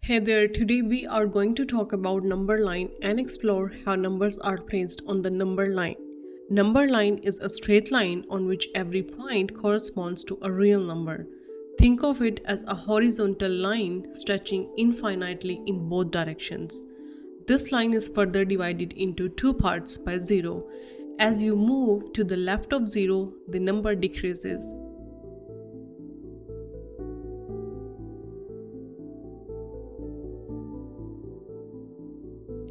Hey there, today we are going to talk about number line and explore how numbers are placed on the number line. Number line is a straight line on which every point corresponds to a real number. Think of it as a horizontal line stretching infinitely in both directions. This line is further divided into two parts by 0. As you move to the left of 0, the number decreases.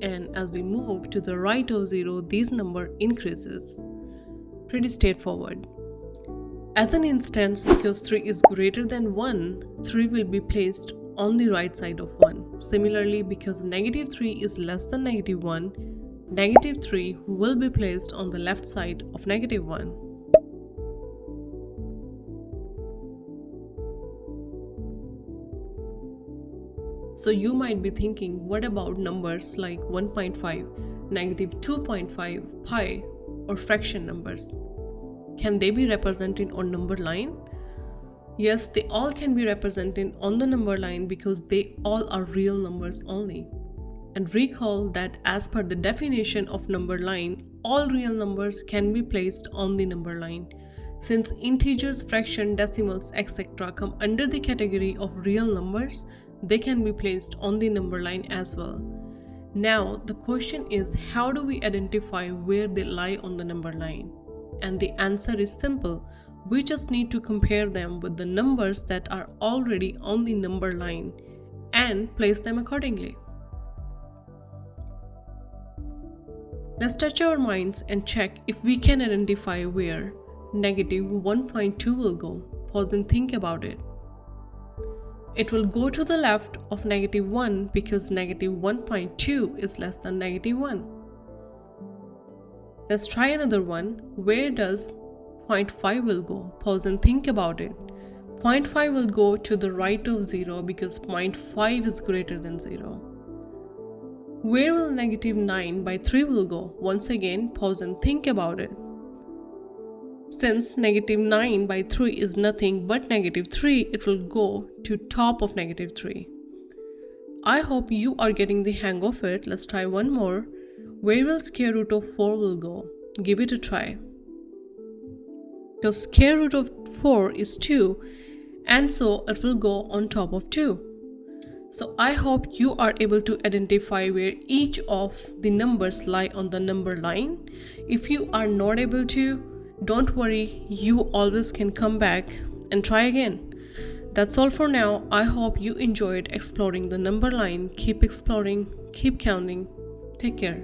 And as we move to the right of 0, this number increases. Pretty straightforward. As an instance, because 3 is greater than 1, 3 will be placed on the right side of 1. Similarly, because negative 3 is less than negative 1, negative 3 will be placed on the left side of negative 1. So you might be thinking, what about numbers like 1.5, negative 2.5, pi, or fraction numbers? Can they be represented on number line? Yes, they all can be represented on the number line because they all are real numbers only. And recall that as per the definition of number line, all real numbers can be placed on the number line. Since integers, fraction, decimals, etc. come under the category of real numbers, they can be placed on the number line as well. Now, the question is, how do we identify where they lie on the number line? And the answer is simple. We just need to compare them with the numbers that are already on the number line and place them accordingly. Let's touch our minds and check if we can identify where negative 1.2 will go. Pause and think about it. It will go to the left of negative 1 because negative 1.2 is less than negative 1. Let's try another one. Where does 0.5 will go? Pause and think about it. 0.5 will go to the right of 0 because 0.5 is greater than 0. Where will negative 9 by 3 will go? Once again, pause and think about it. Since negative 9 by 3 is nothing but negative 3, it will go to top of negative 3. I hope you are getting the hang of it. Let's try one more. Where will square root of 4 will go? Give it a try. The square root of 4 is 2, and so it will go on top of 2. So I hope you are able to identify where each of the numbers lie on the number line. If you are not able to, don't worry, you always can come back and try again. That's all for now. I hope you enjoyed exploring the number line. Keep exploring, keep counting. Take care.